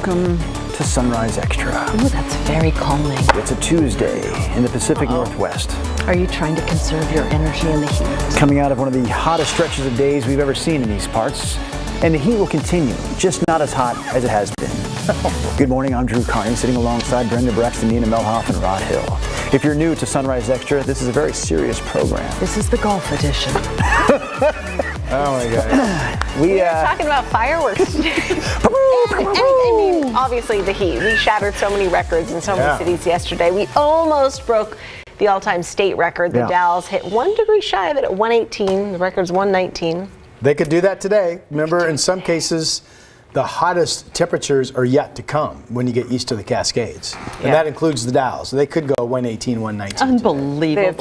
Welcome to Sunrise Extra. Ooh, that's very calming. It's a Tuesday in the Pacific Northwest. Are you trying to conserve your energy in the heat? Coming out of one of the hottest stretches of days we've ever seen in these parts. And the heat will continue, just not as hot as it has been. Good morning, I'm Drew Carney, sitting alongside Brenda Braxton, Nina Melhoff, and Rod Hill. If you're new to Sunrise Extra, this is a very serious program. This is the golf edition. Oh my God. We are talking about fireworks today. I mean, obviously the heat. We shattered so many records in so many cities yesterday. We almost broke the all-time state record. The Dalles hit 1 degree shy of it at 118. The record's 119. They could do that today. Remember, in some cases, the hottest temperatures are yet to come when you get east of the Cascades. And that includes the Dalles. They could go 118, 119. Unbelievable. They have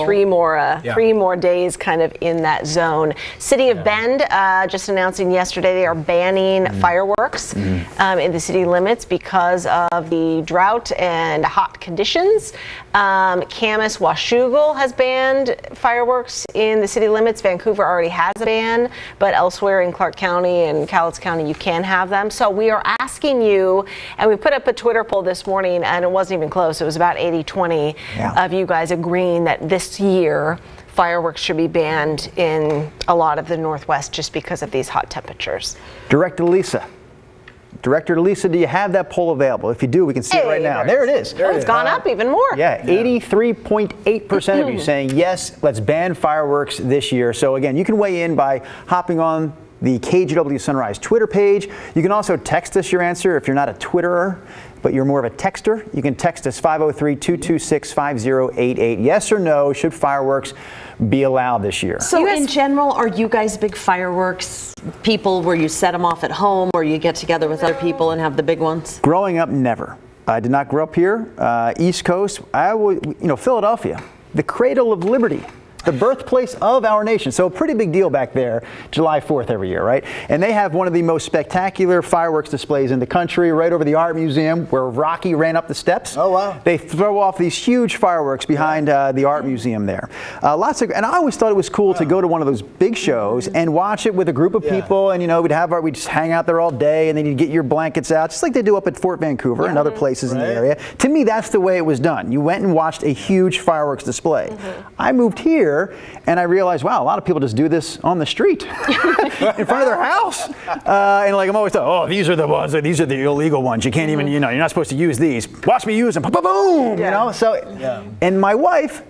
three more days kind of in that zone. City of Bend just announcing yesterday they are banning fireworks in the city limits because of the drought and hot conditions. Camas, Washougal has banned fireworks in the city limits. Vancouver already has a ban, but elsewhere in Clark County and Cowlitz County you can have them. So we are asking you, and we put up a Twitter poll this morning, and it wasn't even close. It was about 80-20 of you guys agreeing that this year fireworks should be banned in a lot of the Northwest just because of these hot temperatures. Director Lisa, do you have that poll available? If you do, we can see it right now. There it is. It's gone up even more. Yeah, 83.8% of you saying, yes, let's ban fireworks this year. So again, you can weigh in by hopping on the KGW Sunrise Twitter page. You can also text us your answer if you're not a Twitterer, but you're more of a texter. You can text us 503-226-5088. Yes or no, should fireworks be allowed this year? So in general, are you guys big fireworks people where you set them off at home or you get together with other people and have the big ones? Growing up, never. I did not grow up here. East Coast, Philadelphia, the cradle of liberty. The birthplace of our nation. So a pretty big deal back there, July 4th every year, right? And they have one of the most spectacular fireworks displays in the country, right over the Art Museum, where Rocky ran up the steps. Oh, wow. They throw off these huge fireworks behind the Art Museum there. And I always thought it was cool to go to one of those big shows and watch it with a group of people, and we'd just hang out there all day, and then you'd get your blankets out, just like they do up at Fort Vancouver and other places in the area. To me, that's the way it was done. You went and watched a huge fireworks display. I moved here, and I realized, wow, a lot of people just do this on the street in front of their house. And I'm always thought, these are the ones, these are the illegal ones. You can't even, you're not supposed to use these. Watch me use them, boom, And my wife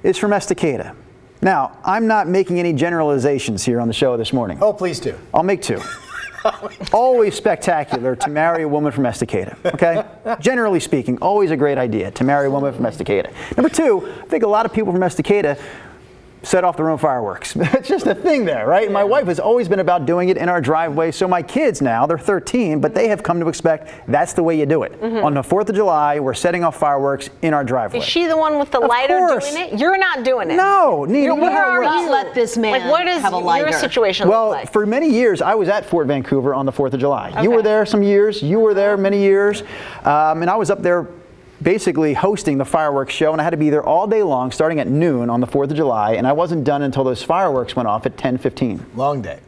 is from Estacada. Now, I'm not making any generalizations here on the show this morning. Oh, please do. I'll make two. Always spectacular to marry a woman from Estacada, okay? Generally speaking, always a great idea to marry a woman from Estacada. Number two, I think a lot of people from Estacada set off their own fireworks. It's just a thing there, right? My wife has always been about doing it in our driveway, so my kids now, they're 13, but they have come to expect that's the way you do it. On the 4th of July, we're setting off fireworks in our driveway. Is she the one with the lighter doing it? You're not doing it. No, Nina. Where are you? Let this man what is have a lighter. your situation look like? Well, for many years, I was at Fort Vancouver on the 4th of July. You were there some years. You were there many years. And I was up there basically hosting the fireworks show, and I had to be there all day long, starting at noon on the 4th of July, and I wasn't done until those fireworks went off at 10:15. Long day.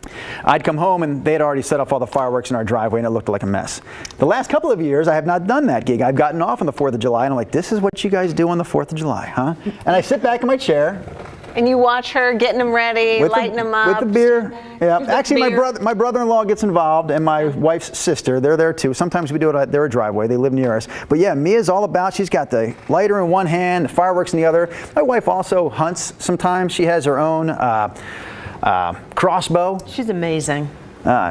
I'd come home, and they had already set off all the fireworks in our driveway, and it looked like a mess. The last couple of years, I have not done that gig. I've gotten off on the 4th of July, and I'm like, this is what you guys do on the 4th of July, huh? And I sit back in my chair. And you watch her getting them ready, lighting them up. With the beer. Yeah. Actually, my brother-in-law gets involved, and my wife's sister. They're there too. Sometimes we do it at their driveway. They live near us. But yeah, Mia's all about. She's got the lighter in one hand, the fireworks in the other. My wife also hunts sometimes. She has her own crossbow. She's amazing.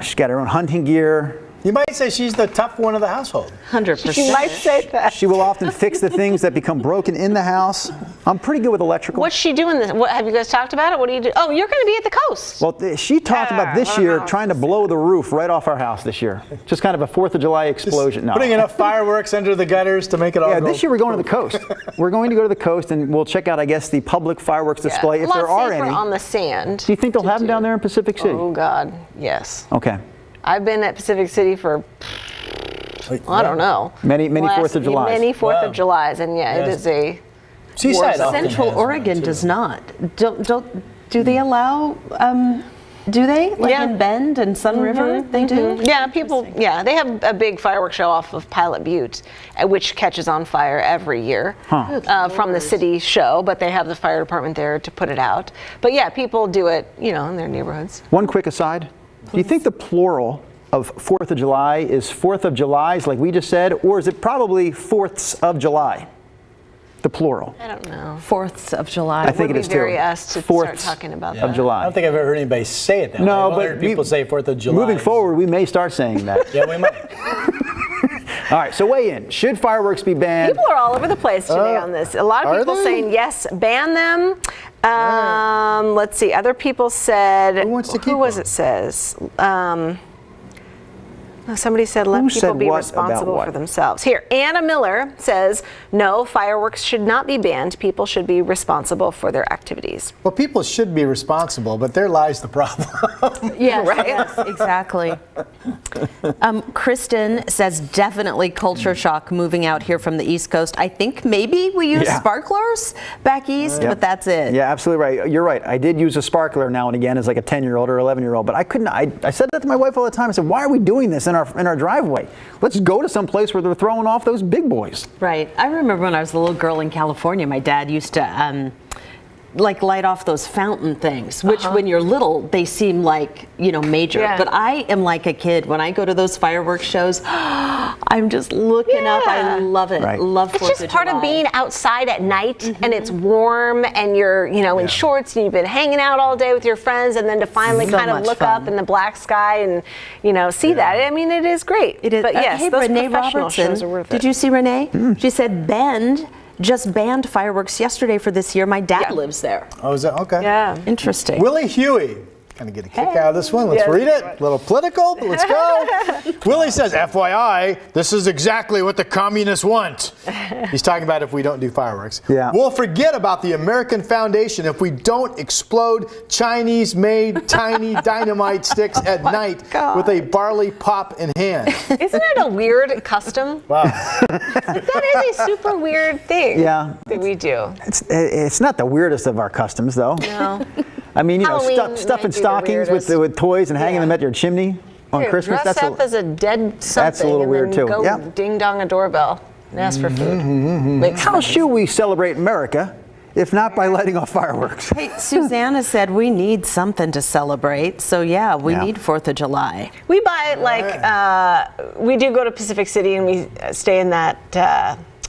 She's got her own hunting gear. You might say she's the tough one of the household. 100%. You might say that. She will often fix the things that become broken in the house. I'm pretty good with electrical. What's she doing? What have you guys talked about it? What do you do? Oh, you're going to be at the coast. Well, she talked about this year trying to blow the roof right off our house this year. Just kind of a 4th of July explosion. No. Putting enough fireworks under the gutters to make it all go. This year we're going to the coast. We're going to go to the coast, and we'll check out, I guess, the public fireworks display if there are any. On the sand. Do you think they'll have them down there in Pacific City? Oh, God, yes. Okay. I've been at Pacific City for I don't know. Many 4th of July. Many 4th of Julys, and it is a Seaside. Central Oregon does not. Do they allow Do they? Like Yeah. in Bend and Sun River, they do? Yeah, people, they have a big fireworks show off of Pilot Butte, which catches on fire every year from the city show, but they have the fire department there to put it out. But yeah, people do it, in their neighborhoods. One quick aside. Do you think the plural of 4th of July is 4th of Julys, like we just said, or is it probably 4ths of July? The plural. I don't know. 4th of July. I think it is too. Very us to start 4ths talking about of that. July. I don't think I've ever heard anybody say it that way. No, I've but heard people say 4th of July. Moving forward, we may start saying that. Yeah, we might. All right, so weigh in. Should fireworks be banned? People are all over the place today on this. A lot of are people they? saying yes, ban them. Let's see. Other people said. Who wants to keep Who was them? it? Says. Somebody said let Who people said be what responsible about what? for themselves. Here, Anna Miller says no, fireworks should not be banned. People should be responsible for their activities. Well, people should be responsible, but there lies the problem. Yes, Right. yes, exactly. Kristen says definitely culture shock moving out here from the East Coast. I think maybe we use Yeah. sparklers back east, but that's it. Yeah, absolutely right. You're right. I did use a sparkler now and again as like a 10-year-old or 11-year-old, but I couldn't. I said that to my wife all the time. I said, why are we doing this in our driveway? Let's go to some place where they're throwing off those big boys. Right. I remember when I was a little girl in California, my dad used to light off those fountain things, which when you're little, they seem like, major. Yeah. But I am like a kid. When I go to those fireworks shows, I'm just looking up. I love it. Right. Love 4th It's just of part July. of being outside at night and it's warm and you're, in shorts and you've been hanging out all day with your friends and then to finally So kind of much look fun. up in the black sky and, see that. I mean, it is great. It is. But yes, hey, those Renee professional Robertson, shows are worth did it. you see Renee? She said Bend just banned fireworks yesterday for this year. My dad lives there. Oh, is that okay? Yeah. Interesting. Willie Huey. Kind of get a kick out of this one. Let's Yes. read it. A little political, but let's go. Willie says, FYI, this is exactly what the communists want. He's talking about if we don't do fireworks. Yeah. We'll forget about the American Foundation if we don't explode Chinese-made tiny dynamite sticks at night with a barley pop in hand. Isn't it a weird custom? Wow. That is a super weird thing Yeah. that we do. It's not the weirdest of our customs, though. No. I mean, Halloween stuffing might be the stockings with weirdest. toys and hanging Yeah. them at your chimney on Here, Christmas. dress up as a dead something little and weird, then too. go Yeah. ding dong a doorbell and ask for food. Makes How sense. should we celebrate America if not by lighting off fireworks? Hey, Susanna said we need something to celebrate. So yeah, we Yeah. need 4th of July. We buy we do go to Pacific City and we stay in that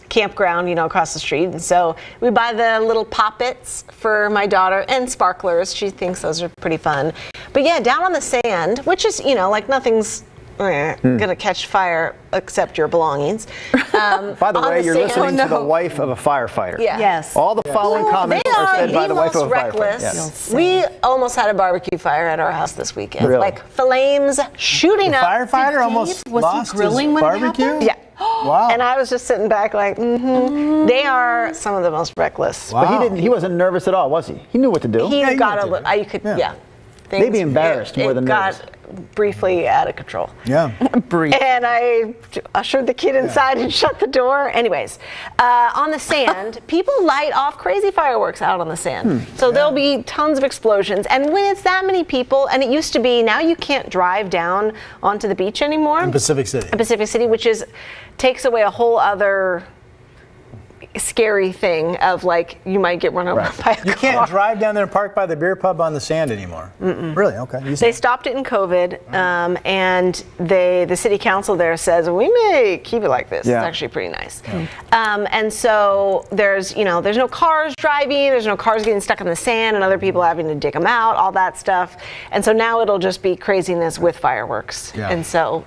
campground, across the street. And so we buy the little poppets for my daughter and sparklers. She thinks those are pretty fun. But yeah, down on the sand, which is, nothing's gonna catch fire except your belongings. By the on way, you're sand. listening to the no. wife of a firefighter. Yeah. Yes. All the following comments They are are said by the wife most of a firefighter. reckless. Yes. We almost had a barbecue fire at our house this weekend. Really? Like flames shooting up. Firefighter almost was he lost grilling his when it barbecue? happened? Yeah. Wow. And I was just sitting back like, They are some of the most reckless. Wow. But he wasn't nervous at all, was he? He knew what to do. He Yeah, you got know a what little, to you could, yeah. Maybe embarrassed more than it got nervous. briefly out of control. Yeah. And I ushered the kid inside and shut the door. Anyways, on the sand, people light off crazy fireworks out on the sand. So there'll be tons of explosions. And when it's that many people, and it used to be, now you can't drive down onto the beach anymore. In Pacific City. In Pacific City, which takes away a whole other scary thing of like you might get run over by a car. You can't drive down there and park by the beer pub on the sand anymore. Really? Okay. You They see. stopped it in COVID, and the city council there says we may keep it like this. Yeah. It's actually pretty nice. And so there's no cars driving, there's no cars getting stuck in the sand, and other people having to dig them out, all that stuff. And so now it'll just be craziness with fireworks. Yeah. And so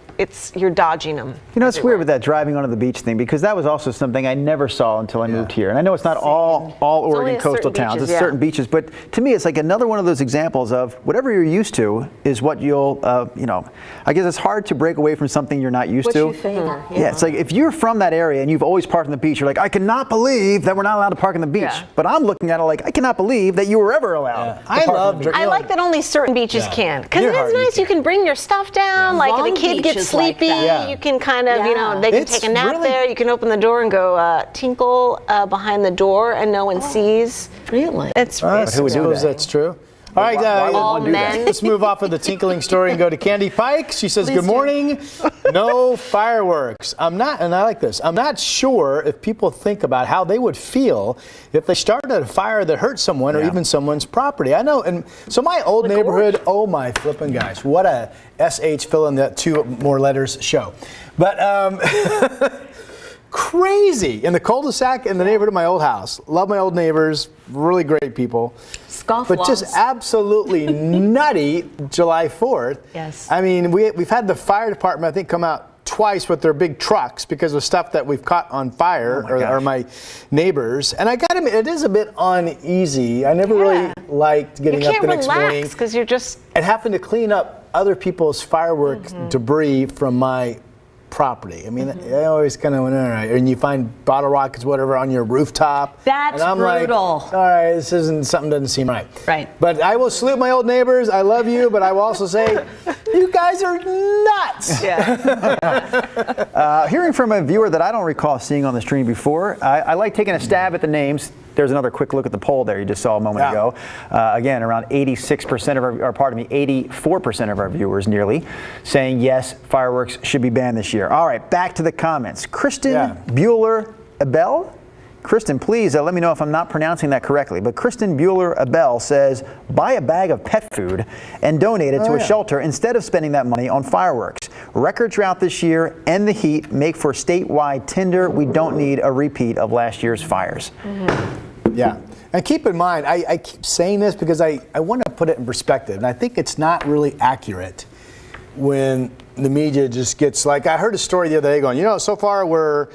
you're dodging them. It's weird with that driving onto the beach thing because that was also something I never saw until I moved here. And I know it's not all only Oregon at coastal certain towns. beaches, It's yeah. certain beaches. But to me, it's like another one of those examples of whatever you're used to is what you'll, I guess it's hard to break away from something you're not used What to. you favor. Yeah, it's like if you're from that area and you've always parked on the beach, you're like, I cannot believe that we're not allowed to park on the beach. Yeah. But I'm looking at it like, I cannot believe that you were ever allowed. I love. I like that only certain beaches Yeah. can, because Near it is Harbor, nice. you You can bring your stuff down. Like Long if a kid Beach gets is like sleepy, that. Yeah. you can kind of, Yeah. they can It's take a nap really- there. You can open the door and go tinkle behind the door, and no one sees. Really? It's I who would do suppose that? that's true. All right, All men. let's move off of the tinkling story and go to Candy Pike. She says, good morning. No fireworks. And I like this, I'm not sure if people think about how they would feel if they started a fire that hurt someone or even someone's property. I know, and so my old neighborhood, oh my flipping gosh, what a SH fill in that 2 more letters show. But crazy in the cul-de-sac in the neighborhood of my old house. Love my old neighbors, really great people. But just absolutely nutty July 4th. Yes. I mean, we've had the fire department, I think, come out twice with their big trucks because of stuff that we've caught on fire, or my neighbors. And I got to admit, it is a bit uneasy. I never really liked getting up the next morning because you're just and having to clean up other people's fireworks debris from my property. I mean, I always kind of went, all right, and you find bottle rockets, whatever, on your rooftop. That's and I'm brutal. Like, all right, this isn't, something doesn't seem right. Right. But I will salute my old neighbors. I love you, but I will also say, you guys are nuts. Yeah. Hearing from a viewer that I don't recall seeing on the stream before, I like taking a stab at the names. There's another quick look at the poll there you just saw a moment ago. Again, around 86% of our, or pardon me, 84% of our viewers nearly saying yes, fireworks should be banned this year. All right, back to the comments. Kristen Bueller-Abel? Kristen, please let me know if I'm not pronouncing that correctly. But Kristen Bueller-Abel says, buy a bag of pet food and donate it to a shelter instead of spending that money on fireworks. Record drought this year and the heat make for statewide tinder. We don't need a repeat of last year's fires. Yeah. And keep in mind, I keep saying this because I want to put it in perspective. And I think it's not really accurate when the media just gets like, I heard a story the other day going, so far we're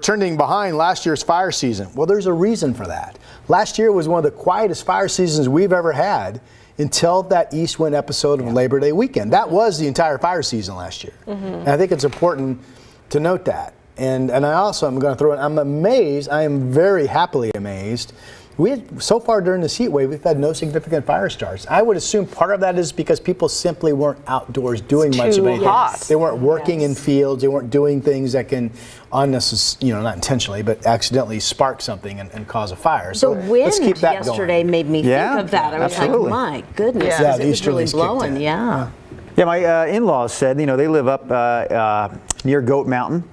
trending behind last year's fire season. Well, there's a reason for that. Last year was one of the quietest fire seasons we've ever had until that East Wind episode of Labor Day weekend. That was the entire fire season last year. And I think it's important to note that. And I also am going to throw in, I'm amazed, I am very happily amazed. So far during this heat wave, we've had no significant fire starts. I would assume part of that is because people simply weren't outdoors doing much of anything. They weren't working in fields. They weren't doing things that can unnecessarily, not intentionally, but accidentally spark something and cause a fire. So let's keep that yesterday going. made me think of that. I was like, my goodness, it was really blowing. Yeah, my in-laws said, they live up near Goat Mountain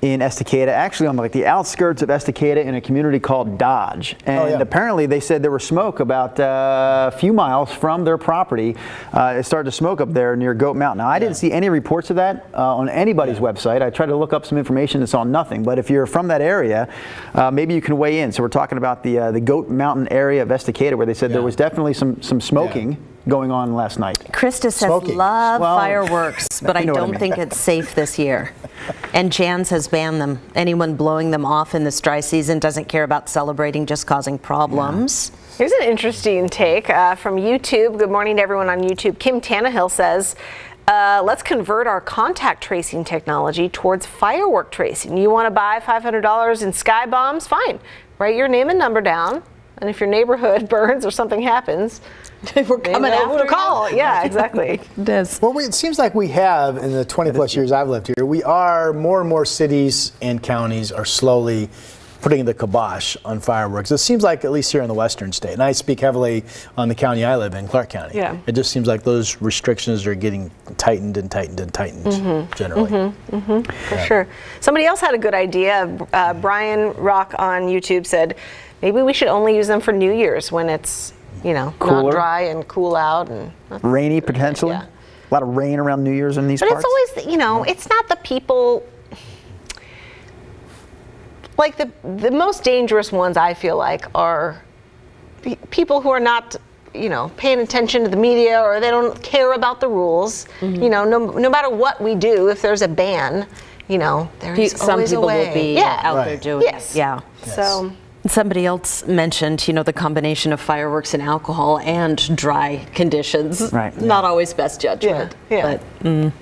in Estacada, actually on the outskirts of Estacada in a community called Dodge. And apparently they said there was smoke about a few miles from their property. It started to smoke up there near Goat Mountain. Now, I didn't see any reports of that on anybody's website. I tried to look up some information and saw nothing. But if you're from that area, maybe you can weigh in. So we're talking about the Goat Mountain area of Estacada where they said there was definitely some smoking going on last night. Krista says, love fireworks, but I don't think it's safe this year. And Jan says ban them. Anyone blowing them off in this dry season doesn't care about celebrating, just causing problems. Here's an interesting take from YouTube. Good morning to everyone on YouTube. Kim Tannehill says, let's convert our contact tracing technology towards firework tracing. You want to buy $500 in sky bombs? Fine. Write your name and number down. And if your neighborhood burns or something happens, we're coming after you. Call. Yeah, exactly. It is. Well, it seems like we have, in the 20 plus years I've lived here, we are, more and more cities and counties are slowly putting the kibosh on fireworks. It seems like, at least here in the western state, and I speak heavily on the county I live in, Clark County. Yeah. It just seems like those restrictions are getting tightened and tightened and tightened, generally. For sure. Somebody else had a good idea. Brian Rock on YouTube said, maybe we should only use them for New Year's when it's, not dry and cool out and rainy potentially. A lot of rain around New Year's in these parts. But it's always, it's not the people. Like the most dangerous ones, I feel like, are people who are not, paying attention to the media, or they don't care about the rules. No matter what we do, if there's a ban, there's some always people a way. will be out there doing it. Yeah. So. Somebody else mentioned, the combination of fireworks and alcohol and dry conditions. Right. Not always best judgment. Yeah. But,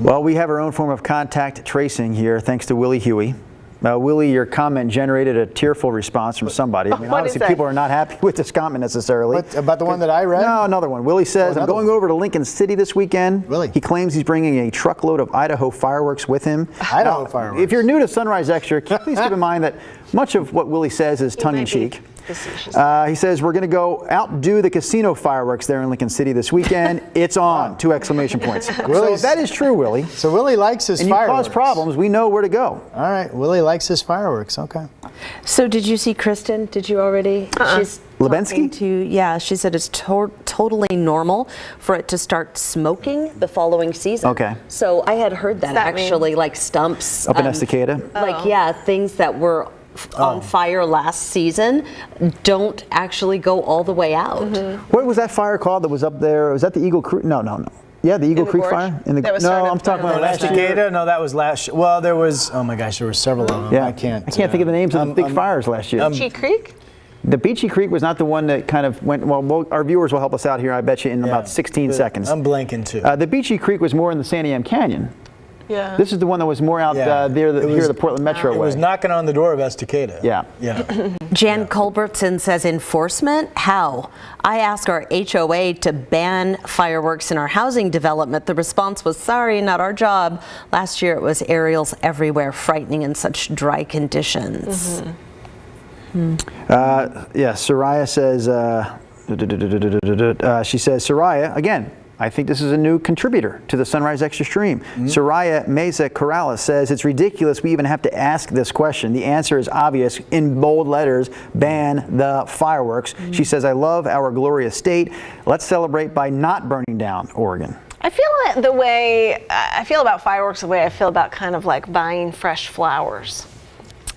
Well, we have our own form of contact tracing here, thanks to Willie Huey. Willie, your comment generated a tearful response from somebody. I mean, obviously people are not happy with this comment necessarily. What, about the one that I read? No, another one. Willie says, I'm going over to Lincoln City this weekend. Really? He claims he's bringing a truckload of Idaho fireworks with him. Idaho fireworks. If you're new to Sunrise Extra, please keep in mind that much of what Willie says is tongue-in-cheek. He says, we're going to go outdo the casino fireworks there in Lincoln City this weekend. It's on! 2 exclamation points. So that is true, Willie. So Willie likes his and fireworks. And you cause problems, we know where to go. All right, Willie likes his fireworks. Okay. So did you see Kristen? Did you already? She's Lebensky? Yeah, she said it's totally normal for it to start smoking the following season. Okay. So I had heard that actually, like stumps. Up in Estacada? Like, yeah, things that were on fire last season don't actually go all the way out. What was that fire called that was up there? Was that the Eagle Creek? No. Yeah, the Eagle Creek fire? No, I'm talking about last year. No, that was last year. Well, there was, oh my gosh, there were several of them. Yeah. I can't think of the names of the big fires last year. Beachy Creek? The Beachy Creek was not the one that kind of went, well, our viewers will help us out here, I bet you, in about 16 seconds. I'm blanking too. The Beachy Creek was more in the Santiam Canyon. Yeah. This is the one that was more out here, the Portland Metro way. It was knocking on the door of Estacada. Yeah. Jan Culbertson says enforcement? How? I asked our HOA to ban fireworks in our housing development. The response was, sorry, not our job. Last year it was aerials everywhere, frightening in such dry conditions. Soraya says, she says, Soraya, again, I think this is a new contributor to the Sunrise Extra Stream. Soraya Mesa Corrales says, it's ridiculous we even have to ask this question. The answer is obvious in bold letters, ban the fireworks. She says, I love our glorious state. Let's celebrate by not burning down Oregon. I feel the way I feel about fireworks, the way I feel about kind of like buying fresh flowers.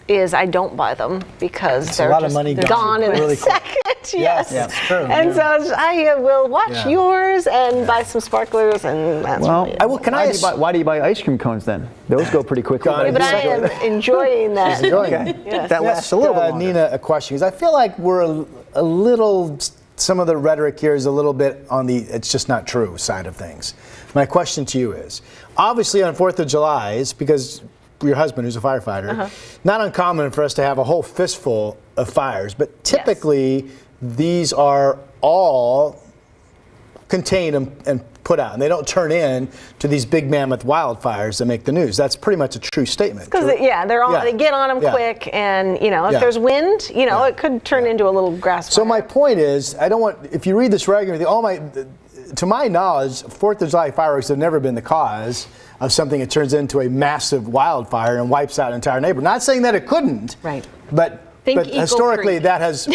Is I don't buy them because they're just gone in a second. Yes, that's true. And so I will watch yours and buy some sparklers, and that's why do you buy ice cream cones then? Those go pretty quickly. But I am enjoying that. That lasts a little bit longer. Nina, a question, because I feel like we're a little, some of the rhetoric here is a little bit on the it's just not true side of things. My question to you is, obviously on 4th of July, is because your husband, who's a firefighter, not uncommon for us to have a whole fistful of fires, but typically these are all contained and put out, and they don't turn in to these big mammoth wildfires that make the news. That's pretty much a true statement. Because they get on them quick, and if there's wind, it could turn into a little grass fire. So my point is, I don't want, if you read this regularly, to my knowledge, 4th of July fireworks have never been the cause of something that turns into a massive wildfire and wipes out an entire neighborhood. Not saying that it couldn't, right? But historically, that has.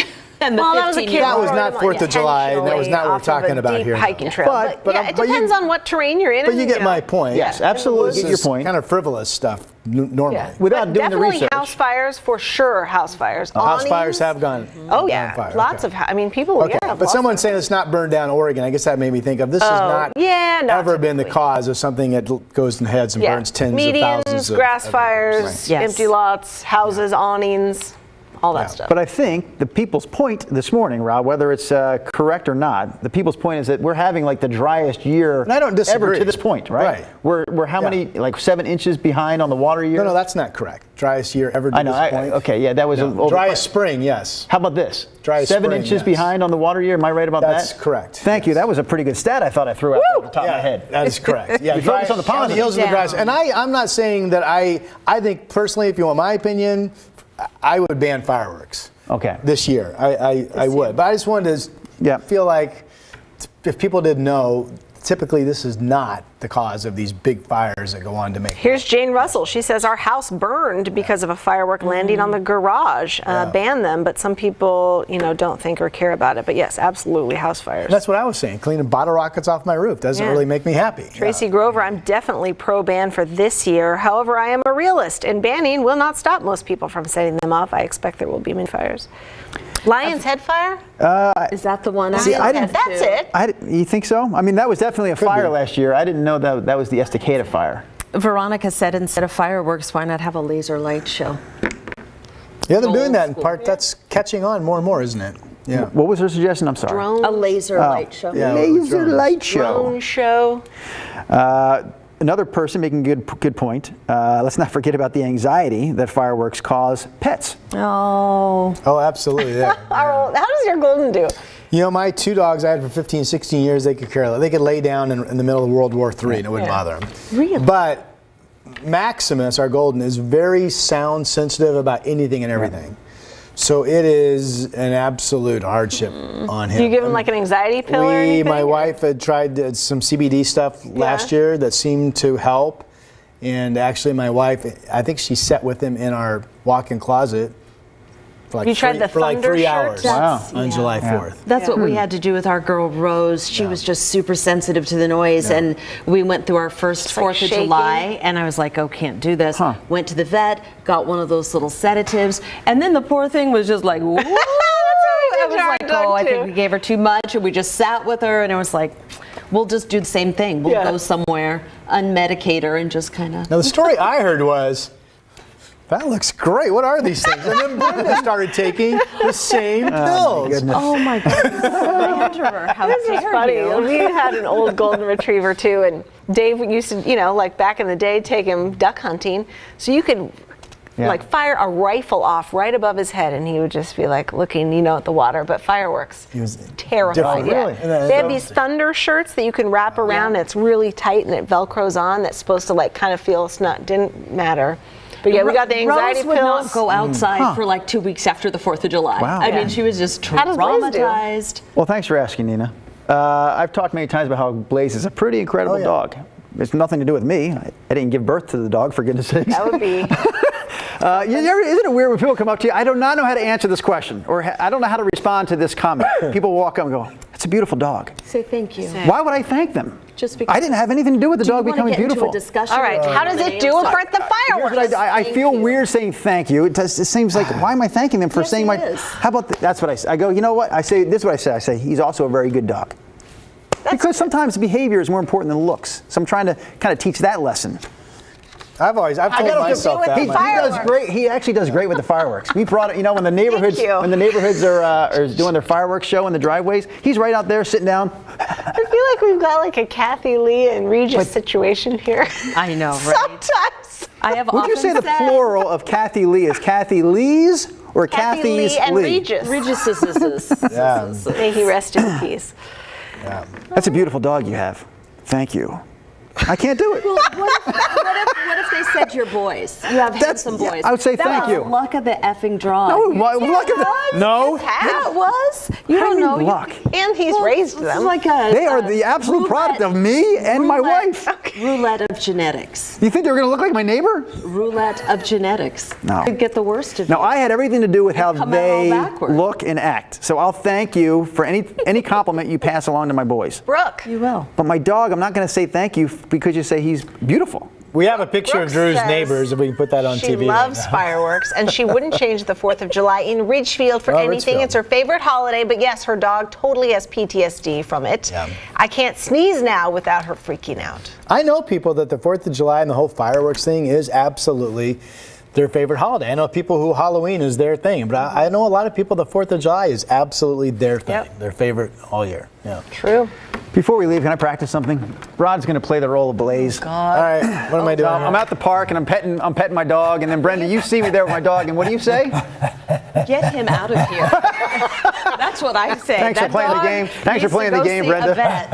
And that was not 4th of July, and that was not what we're talking about here. Hiking trail. But it depends on what terrain you're in. But you get my point. Yes, absolutely. Get your point. Kind of frivolous stuff normally. Yeah. Without doing the research. Definitely house fires, for sure. House fires. House fires have gone. Oh yeah, fire. Lots of. I mean, people. Okay. But someone saying it's not burned down Oregon, I guess that made me think of this has not ever been the cause of something that goes in heads and burns tens of thousands of grass fires, empty lots, houses, awnings. All that stuff. But I think the people's point this morning, Rob, whether it's correct or not, the people's point is that we're having like the driest year ever to this point, right? We're how many, like 7 inches behind on the water year? No, that's not correct. Driest year ever to this point. Okay, that was driest spring, yes. How about this? Driest 7 spring, inches behind on the water year. Am I right about that? That's correct. Thank you. That was a pretty good stat. I thought I threw out off the top of my head. That is correct. Yeah, focus on the positive. Heels of the driest. And I'm not saying that I think personally, if you want my opinion, I would ban fireworks. Okay. This year, I would. But I just wanted to feel like if people didn't know, typically this is not the cause of these big fires that go on to make. Here's Jane Russell. She says our house burned because of a firework landing on the garage. Ban them, but some people, don't think or care about it. But yes, absolutely, house fires. And that's what I was saying. Cleaning bottle rockets off my roof doesn't really make me happy. Tracy Grover, I'm definitely pro-ban for this year. However, I am a realist, and banning will not stop most people from setting them off. I expect there will be many fires. Lion's Head fire? Is that the one? That's it. You think so? I mean, that was definitely a fire last year. I didn't know that was the Estacada fire. Veronica said instead of fireworks, why not have a laser light show? Yeah, they're doing that in part. That's catching on more and more, isn't it? Yeah. What was her suggestion? I'm sorry. Drones. A laser light show. Yeah, laser light show. Drone show. Another person making a good point. Let's not forget about the anxiety that fireworks cause pets. Oh, absolutely. Yeah. How does your golden do? My 2 dogs I had for 15, 16 years, they could care less. They could lay down in the middle of World War III and it wouldn't bother them. Really? But Maximus, our golden, is very sound sensitive about anything and everything. So it is an absolute hardship on him. Do you give him like an anxiety pill or anything? My wife had tried some CBD stuff last year that seemed to help. And actually my wife, I think she sat with him in our walk-in closet for like, you tried the for like thunder 3 shirt? hours on July 4th. That's what we had to do with our girl Rose. She was just super sensitive to the noise, and we went through our first 4th of July, and I was like, oh, can't do this. Went to the vet, got one of those little sedatives, and then the poor thing was just like, whoa. I was like, oh, I think we gave her too much, and we just sat with her, and it was like, we'll just do the same thing. We'll go somewhere, unmedicate her, and just kind of. Now the story I heard was, that looks great. What are these things? And then Brenda started taking the same pills. Oh my goodness. How This is dare funny. you. We had an old golden retriever too, and Dave used to, like back in the day, take him duck hunting. So you could like fire a rifle off right above his head, and he would just be like looking, at the water. But fireworks, He was terrified. different. Yeah. Really? They have these thunder shirts that you can wrap around. It's really tight and it velcros on. That's supposed to like kind of feel snug. Didn't matter. But yeah, we got the anxiety Rose would pills. not go outside for like 2 weeks after the 4th of July. Wow. I mean, she was just How does Blaze do? traumatized. Well, thanks for asking, Nina. I've talked many times about how Blaze is a pretty incredible dog. It's nothing to do with me. I didn't give birth to the dog, for goodness sakes. That would be. Isn't it weird when people come up to you? I do not know how to answer this question, or I don't know how to respond to this comment. People walk up and go, "It's a beautiful dog." Say thank you. Why would I thank them? Just because. I didn't have anything to do with the dog Do you becoming want to get beautiful. into a discussion? All right, how does it do it for the fireworks? Here's what I feel weird saying thank you. It seems like, why am I thanking them for Yes, saying it my? is. How about that's what I say? I go, you know what? I say this is what I say. I say he's also a very good dog. Because sometimes behavior is more important than looks. So I'm trying to kind of teach that lesson. I've told myself that. He does great. He actually does great with the fireworks. We brought it, when the neighborhoods are doing their fireworks show in the driveways. He's right out there sitting down. I feel like we've got like a Kathy Lee and Regis situation here. I know, right? Sometimes. I have Would you say the plural of Kathy Lee is Kathy Lee's or Kathy Kathy's Lee and Lee? Regis. Yeah. May he rest in peace. That's a beautiful dog you have. Thank you. I can't do it. Well, what if they said you're boys? You have handsome boys. Yeah, I would say thank you. Luck of the effing draw. No, luck of the no. Yeah, it was. You How do don't you know. mean luck? And he's raised This is them. like a, They are the absolute product of me and my wife. Roulette of genetics. You think they're going to look like my neighbor? Roulette of genetics. No. Could get the worst of No, you. I had everything to do with how come out all they backward. look and act. So I'll thank you for any compliment you pass along to my boys. Brooke. You will. But my dog, I'm not going to say thank you because you say he's beautiful. We have a picture Brooke of Drew's says neighbors, if we can put that on She TV. loves right now. fireworks, and she wouldn't change the 4th of July in Ridgefield for anything. Ridgefield. It's her favorite holiday, but yes, her dog totally has PTSD from it. Yeah. I can't sneeze now without her freaking out. I know people that the 4th of July and the whole fireworks thing is absolutely their favorite holiday. I know people who Halloween is their thing, but I know a lot of people the 4th of July is absolutely their thing, their favorite all year. Yeah. True. Before we leave, can I practice something? Rod's going to play the role of Blaze. All right, what am I doing? I'm at the park and I'm petting my dog, and then Brenda, you see me there with my dog, and what do you say? Get him out of here. That's what I say. Thanks for That playing the dog game. Thanks for needs to playing the go game, see Brenda. a vet.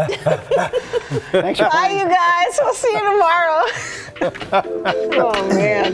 Thanks for Bye, playing. you guys. We'll see you tomorrow. Oh, man.